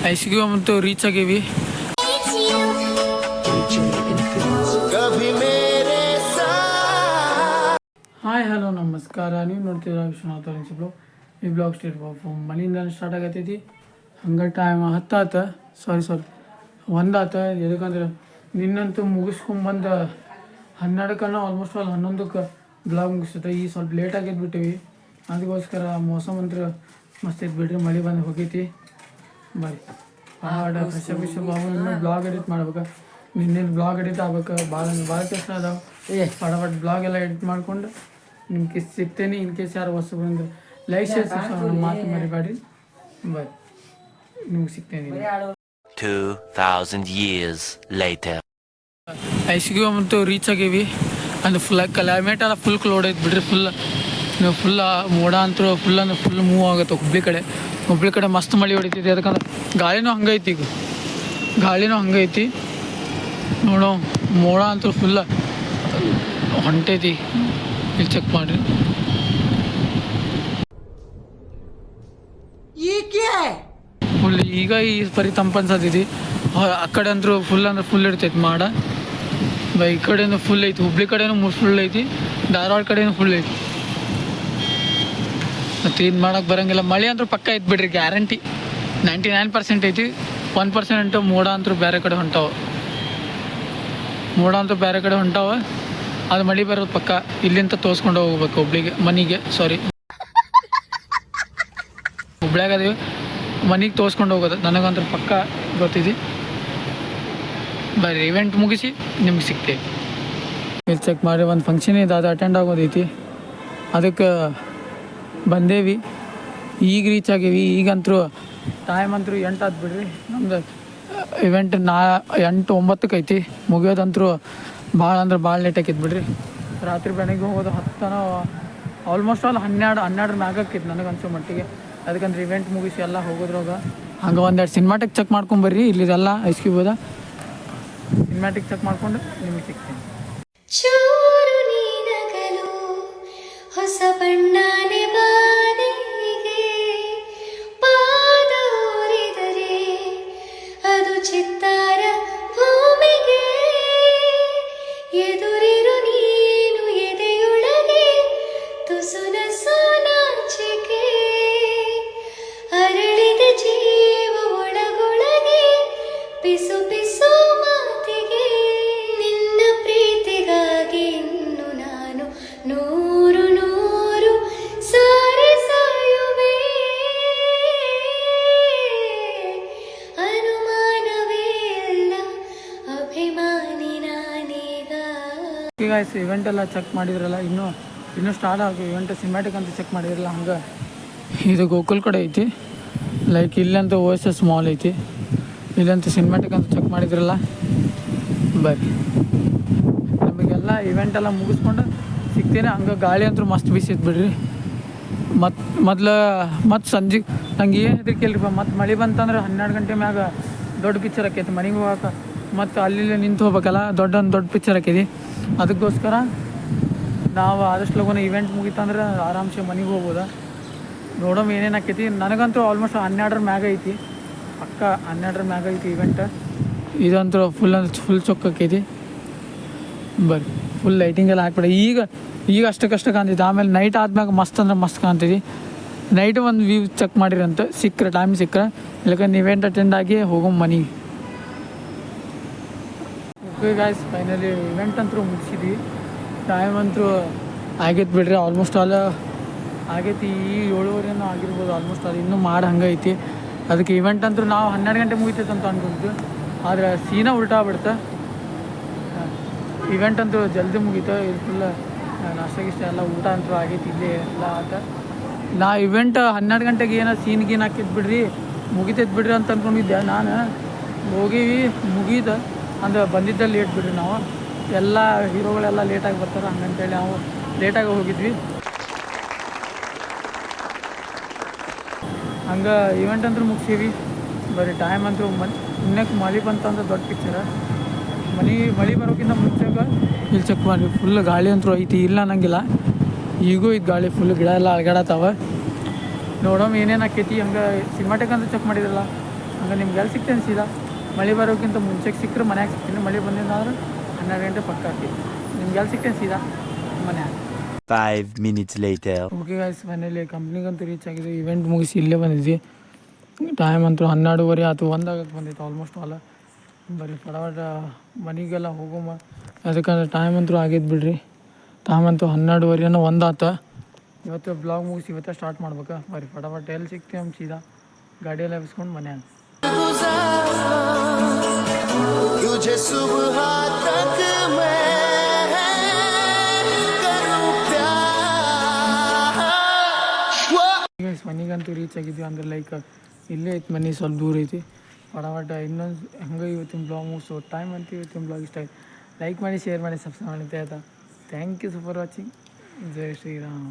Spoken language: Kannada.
ಐಸಿಗೂ ಮತ್ತು ರೀಚ್ ಆಗೀವಿ. ಹಾಯ್ ಹಲೋ ನಮಸ್ಕಾರ. ನೀವು ನೋಡ್ತಿದ್ದೀರಾ ವಿಶ್ವನಾಥ್ ಬ್ಲಾಗ್. ಈ ಬ್ಲಾಗ್ ಸ್ಟೇಟ್ ಮನೆಯಿಂದ ಸ್ಟಾರ್ಟ್ ಆಗತ್ತೈತಿ. ಹಂಗೆ ಟೈಮ್ 10 ಆತ, ಸಾರಿ 1 ಆತ. ಎದಕ್ಕಂದ್ರೆ ನಿನ್ನಂತೂ ಮುಗಿಸ್ಕೊಂಬಂದು 12 ಆಲ್ಮೋಸ್ಟ್ ಆಲ್ 11ಕ್ಕೆ ಬ್ಲಾಗ್ ಮುಗಿಸ್ತೈತೆ. ಈ ಸ್ವಲ್ಪ ಲೇಟಾಗಿ ಎದ್ಬಿಟ್ಟಿವಿ, ಅದಕ್ಕೋಸ್ಕರ ಮೋಸಮ್ ಅಂತೂ ಮಸ್ತ್ ಐತೆ ಬಿಡ್ರಿ. ಮಳೆ ಬಂದು ಹೋಗೈತಿ. ಬರ್ರಿ ಫ್ರೆಶ್ ಇನ್ನೂ ಬ್ಲಾಗ್ ಎಡಿಟ್ ಮಾಡ್ಬೇಕು. ನಿನ್ನೆ ಬ್ಲಾಗ್ ಎಡಿಟ್ ಆಗ್ಬೇಕು. ಭಾಳ ಕೆಲಸ ಅದಾವೆ. ಫಟಾಫಟ್ ಬ್ಲಾಗ್ ಎಲ್ಲ ಎಡಿಟ್ ಮಾಡ್ಕೊಂಡು ನಿಮ್ಗೆ ಸಿಗ್ತೇನೆ. ಇನ್ ಕೇಸ್ ಯಾರು ಹೊಸ ಬಂದು ಲೈಕ್ ಶೇರ್ ಮಾತು ಮರಿಬೇಡ್ರಿ. ಬರ್ರಿ ನಿಮ್ಗೆ ಸಿಗ್ತೇನೆ. 2000 years later. ಐಸಿಗೂ ಮತ್ತು ರೀಚ್ ಆಗೀವಿ. ಅಂದ್ರೆ ಕ್ಲೈಮೇಟ್ ಎಲ್ಲ ಫುಲ್ ಕ್ಲೌಡ್ ಐತೆ ಬಿಡ್ರಿ. ಫುಲ್ ಮೋಡ ಅಂತೂ ಫುಲ್ ಮೂವ್ ಆಗುತ್ತೆ. ಹುಬ್ಳಿ ಕಡೆ ಮಸ್ತ್ ಮಳೆ ಹೊಡಿತೈತಿ. ಅದಕ್ಕಂದ್ರೆ ಗಾಳಿನೂ ಹಂಗೈತಿ ನೋಡೋ. ಮೋಡ ಅಂತೂ ಫುಲ್ ಹೊಂಟೈತಿ. ಇಲ್ಲಿ ಚೆಕ್ ಮಾಡ್ರಿ. ಫುಲ್ ಈಗ ಈ ಪರಿ ತಂಪು ಅನ್ಸತೈತಿ. ಆ ಕಡೆ ಅಂದ್ರೂ ಫುಲ್ ಇರ್ತೈತಿ ಮಾಡ. ಈ ಕಡೆನೂ ಫುಲ್ ಐತಿ. ಹುಬ್ಳಿ ಕಡೆನೂ ಫುಲ್ ಐತಿ. ಧಾರವಾಡ ಕಡೆನೂ ಫುಲ್ ಐತಿ. ಮತ್ತು ಇದು ಮಾಡೋಕೆ ಬರೋಂಗಿಲ್ಲ. ಮಳೆ ಅಂತೂ ಪಕ್ಕ ಐತಿ ಬಿಡ್ರಿ, ಗ್ಯಾರಂಟಿ 99% ಐತಿ. 1% ಮೋಡ ಅಂತೂ ಬೇರೆ ಕಡೆ ಹೊಂಟಾವ. ಅದು ಮಳೆ ಬರೋದು ಪಕ್ಕ. ಇಲ್ಲಿಂದ ತೋರಿಸ್ಕೊಂಡು ಹೋಗ್ಬೇಕು ಹುಬ್ಳ್ಯಾಗ ಅದೀವಿ, ಮನೆಗೆ ತೋರಿಸ್ಕೊಂಡು ಹೋಗೋದು ನನಗಂತೂ ಪಕ್ಕ ಗೊತ್ತಿದೆ. ಬರ್ರಿ ಇವೆಂಟ್ ಮುಗಿಸಿ ನಿಮ್ಗೆ ಸಿಗ್ತೇವೆ. ಇಲ್ಲಿ ಚೆಕ್ ಮಾಡಿ ಒಂದು ಫಂಕ್ಷನ್ ಇದೆ, ಅದು ಅಟೆಂಡ್ ಆಗೋದೈತಿ. ಅದಕ್ಕೆ ಬಂದೇವಿ. ಈಗ ರೀಚ್ ಆಗೀವಿ. ಈಗಂತೂ ಟೈಮ್ ಅಂತೂ 8 ಆತು ಬಿಡ್ರಿ. ನಮ್ದು ಇವೆಂಟ್ 8-9ಕ್ಕೆ ಐತಿ. ಮುಗಿಯೋದಂತೂ ಭಾಳ ಲೇಟ್ ಆಕೈತಿ ಬಿಡ್ರಿ. ರಾತ್ರಿ ಬೆಳಗ್ಗೆ ಹೋಗೋದು 10 ಆಲ್ಮೋಸ್ಟ್ ಆಲ್ 12 ಮ್ಯಾಗ ಆಕೈತಿ ನನಗನ್ಸೋ ಮಟ್ಟಿಗೆ. ಅದಕ್ಕಂದ್ರೆ ಇವೆಂಟ್ ಮುಗಿಸಿ ಎಲ್ಲ ಹೋಗೋದ್ರಾಗ ಹಂಗೆ ಒಂದೆರಡು ಸಿನಿಮಾಟಿಕ್ ಚೆಕ್ ಮಾಡ್ಕೊಂಬರ್ರಿ. ಇಲ್ಲಿದೆಲ್ಲ ಐಸ್ಕ್ಯೂಬ್ ಅದ. ಸಿನಿಮ್ಯಾಟಿಕ್ ಚೆಕ್ ಮಾಡ್ಕೊಂಡು ನಿಮಗೆ ಸಿಗ್ತೀನಿ. ಹೊಸ ಬಣ್ಣನೆ ಬಾನಿಗೆ ಪಾದೋರಿದರೆ ಅದು ಚಿತ್ತಾರ ಭೂಮಿಗೆ. ಎದುರಿರು ನೀನು ಎದೆಯೊಳಗೆ ತುಸು ನಸು ನಾಚಿಕೆ. ಅರಳಿದ ಜೀವ ಒಳಗೊಳಗೆ ಪಿಸು ಪಿಸು ಮಾತಿಗೆ. ನಿನ್ನ ಪ್ರೀತಿಗಾಗಿ ಇನ್ನು ನಾನು ನೂರು ಸಾರಿ ಸಾಯುವೆ. ಅನುಮಾನವೇ ಇಲ್ಲ, ಅಭಿಮಾನಿ ನಾನೀಗ. ಈಗ ಇವೆಂಟ್ ಎಲ್ಲ ಚೆಕ್ ಮಾಡಿದ್ರಲ್ಲ, ಇನ್ನೂ ಸ್ಟಾರ್ಟ್ ಆಗಿ ಇವೆಂಟ್ ಸಿನಿಮ್ಯಾಟಿಕ್ ಅಂತ ಚೆಕ್ ಮಾಡಿದ್ರಲ್ಲ. ಹಂಗೆ ಇದು ಗೋಕುಲ್ ಕಡೆ ಐತಿ. ಲೈಕ್ ಇಲ್ಲಂತೂ ಓಎಸ್ಎಸ್ ಮಾಲ್ ಐತಿ. ಇಲ್ಲಂತೂ ಸಿನಿಮ್ಯಾಟಿಕ್ ಅಂತ ಚೆಕ್ ಮಾಡಿದ್ರಲ್ಲ. ಬರ್ರಿ ನಮಗೆಲ್ಲ ಇವೆಂಟ್ ಎಲ್ಲ ಮುಗಿಸ್ಕೊಂಡು ಸಿಗ್ತೇನೆ. ಹಂಗೆ ಗಾಳಿ ಅಂತೂ ಮಸ್ತ್ ಬೀಸಿತ್ತು ಬಿಡ್ರಿ. ಮತ್ತು ಸಂಜೆ ನಂಗೆ ಏನು ಹೆದರಿಕೆ ಇಲ್ರಿ. ಮತ್ತು ಮಳೆ ಬಂತಂದ್ರೆ 12 ಗಂಟೆ ಮ್ಯಾಗ ದೊಡ್ಡ ಪಿಕ್ಚರ್ ಆಕೈತಿ. ಮನೆಗೆ ಹೋಗಕ್ಕೆ ಮತ್ತು ಅಲ್ಲಿ ನಿಂತು ಹೋಗ್ಬೇಕಲ್ಲ. ದೊಡ್ಡ ಪಿಕ್ಚರ್ ಆಕೈತಿ. ಅದಕ್ಕೋಸ್ಕರ ನಾವು ಆದಷ್ಟು ಲಗೂನ ಇವೆಂಟ್ ಮುಗಿತಂದ್ರೆ ಆರಾಮ್ಸೆ ಮನೆಗೆ ಹೋಗ್ಬೋದ. ನೋಡೋಮ್ ಏನೇನು ಆಕೈತಿ. ನನಗಂತೂ ಆಲ್ಮೋಸ್ಟ್ 12 ಮ್ಯಾಗ ಐತಿ. ಪಕ್ಕ 12 ಮ್ಯಾಗ ಐತಿ ಇವೆಂಟ್. ಇದಂತೂ ಫುಲ್ ಚೊಕ್ಕ ಆಕೈತಿ. ಬರ್ರಿ ಫುಲ್ ಲೈಟಿಂಗ್ ಎಲ್ಲ ಹಾಕ್ಬಿಡಿ. ಈಗ ಅಷ್ಟಕ್ಕಷ್ಟು ಕಾಣ್ತೈತಿ. ಆಮೇಲೆ ನೈಟ್ ಆದ್ಮ್ಯಾಗ ಮಸ್ತ್ ಕಾಣ್ತೈತಿ. ನೈಟ್ ಒಂದು ವ್ಯೂ ಚೆಕ್ ಮಾಡಿರಂತ ಟೈಮ್ ಸಿಕ್ಕರೆ. ಇಲ್ಲಕಂದ್ರೆ ಇವೆಂಟ್ ಅಟೆಂಡ್ ಆಗಿ ಹೋಗೋ ಮನೆಗೆ. ಓಕೆ ಗಾಯ್ಸ್, ಫೈನಲಿ ಇವೆಂಟ್ ಅಂತೂ ಮುಗಿಸಿದ್ವಿ. ಟೈಮ್ ಅಂತೂ ಆಗೈತೆ ಬಿಡ್ರಿ. ಆಲ್ಮೋಸ್ಟ್ ಆಲ್ ಆಗೈತಿ. ಈ 7:30 ಆಗಿರ್ಬೋದು ಆಲ್ಮೋಸ್ಟ್ ಆಲ್. ಇನ್ನೂ ಮಾಡಿ ಹಂಗೈತಿ. ಅದಕ್ಕೆ ಇವೆಂಟ್ ಅಂತೂ ನಾವು 12 ಗಂಟೆ ಮುಗಿತೈತೆ ಅಂತ ಅನ್ಕೊಂತೀವಿ. ಆದರೆ ಸೀನಾ ಉಲ್ಟಾ ಆಗ್ಬಿಡ್ತಾ. ಇವೆಂಟ್ ಅಂತೂ ಜಲ್ದಿ ಮುಗೀತು. ಇಲ್ಲಿ ಫುಲ್ ನಾಷ್ಟ ಎಲ್ಲ ಊಟ ಅಂತೂ ಆಗೈತಿ. ಇಲ್ಲೇ ಎಲ್ಲ ಆತ. ನಾ ಇವೆಂಟ್ 12 ಗಂಟೆಗೆ ಏನೋ ಸೀನ್ ಹಾಕಿದ್ ಬಿಡ್ರಿ, ಮುಗಿತೈತೆ ಬಿಡ್ರಿ ಅಂತ ಅಂದ್ಕೊಂಡಿದ್ದೆ. ನಾನು ಮುಗೀತು ಅಂದ್ರೆ ಬಂದಿದ್ದ ಲೇಟ್ ಬಿಡ್ರಿ. ನಾವು ಎಲ್ಲ ಹೀರೋಗಳೆಲ್ಲ ಲೇಟಾಗಿ ಬರ್ತಾರೆ. ಹಂಗಂತೇಳಿ ನಾವು ಲೇಟಾಗಿ ಹೋಗಿದ್ವಿ. ಹಂಗೆ ಇವೆಂಟ್ ಅಂತೂ ಮುಗಿಸೀವಿ. ಬರೀ ಟೈಮ್ ಅಂತೂ ಇನ್ನಕ್ಕೆ ಮಳೆ ಬಂತಂದ್ರೆ ದೊಡ್ಡ ಪಿಕ್ಚರ. ಮಳೆ ಬರೋಕ್ಕಿಂತ ಮುಂಚೆಗೆ ಇಲ್ಲಿ ಚೆಕ್ ಮಾಡಿ. ಫುಲ್ ಗಾಳಿ ಅಂತೂ ಐತಿ, ಇಲ್ಲ ಅನ್ನಂಗಿಲ್ಲ. ಈಗೂ ಇದು ಗಾಳಿ ಫುಲ್ ಗಿಡ ಎಲ್ಲ ಅಲ್ಗಾಡತ್ತಾವ. ನೋಡೋಮ್ ಏನೇನು ಆಕೈತಿ. ಹಂಗೆ ಸಿನಿಮಾಟಿಕ್ ಅಂತ ಚೆಕ್ ಮಾಡಿದ್ರಲ್ಲ, ಹಂಗೆ ನಿಮ್ಗೆ ಎಲ್ಲಿ ಸಿಗ್ತೇನೆ ಸೀದಾ ಮಳೆ ಬರೋಕ್ಕಿಂತ ಮುಂಚೆಗೆ ಸಿಕ್ಕರೆ ಮನ್ಯಾಗ ಸಿಗ್ತೀನಿ. ಮಳೆ ಬಂದಿಲ್ಲ ಅಂದ್ರೆ 12 ಗಂಟೆ ಪಕ್ಕ ಆಗ್ತೀವಿ. ನಿಮ್ಗೆ ಎಲ್ಲಿ ಸಿಗ್ತೇನೆ ಸೀದಾ ಮನ್ಯಾಗ. 5 minutes later. ಓಕೆ ಗಾಯ್ಸ್, ಮನೇಲಿ ಕಂಪ್ನಿಗಂತೂ ರೀಚ್ ಆಗಿದೆ. ಇವೆಂಟ್ ಮುಗಿಸಿ ಇಲ್ಲೇ ಬಂದಿದ್ವಿ. ಟೈಮ್ ಅಂತೂ 12:30 ಆಯ್ತು, 1 ಆಗಕ್ಕೆ ಬಂದಿತ್ತು ಆಲ್ಮೋಸ್ಟ್ ಆಲ್. ಬರೀ ಫಟಾಫಟ ಮನೆಗೆಲ್ಲ ಹೋಗೋಮ, ಅದಕ್ಕಂದ್ರೆ ಟೈಮ್ ಅಂತೂ ಆಗಿದ್ದು ಬಿಡ್ರಿ. ಟೈಮ್ ಅಂತೂ 12:30 1 ಆತ. ಇವತ್ತು ಬ್ಲಾಗ್ ಮುಗಿಸಿ ಇವತ್ತು ಸ್ಟಾರ್ಟ್ ಮಾಡ್ಬೇಕಾ. ಬರೀ ಫಟಾಫಟ ಎಲ್ಲಿ ಸಿಗ್ತೀವಿ ನಮ್ಮ ಸೀದಾ ಗಾಡಿಯೆಲ್ಲ ಎಬ್ಸ್ಕೊಂಡು ಮನ್ಯಾಗ. ಮನೆಗಂತೂ ರೀಚ್ ಆಗಿದ್ವಿ. ಅಂದ್ರೆ ಲೈಕ್ ಇಲ್ಲೇ ಐತಿ ಮನೆ, ಸ್ವಲ್ಪ ದೂರ ಐತಿ. ಫಟಾಫಟ ಇನ್ನೊಂದು ಹಂಗೆ ಇವತ್ತಿನ ಬ್ಲಾಗ್ ಮುಗಿಸೋ ಟೈಮ್ ಅಂತ. ಇವತ್ತಿನ ಬ್ಲಾಗ್ ಇಷ್ಟ ಆಯ್ತು, ಲೈಕ್ ಮಾಡಿ, ಶೇರ್ ಮಾಡಿ, ಸಬ್ಸ್ಕ್ರೈಬ್ ಮಾಡಿ ಆಯ್ತಾ. Thank you for watching. ಜೈ ಶ್ರೀರಾಮ್.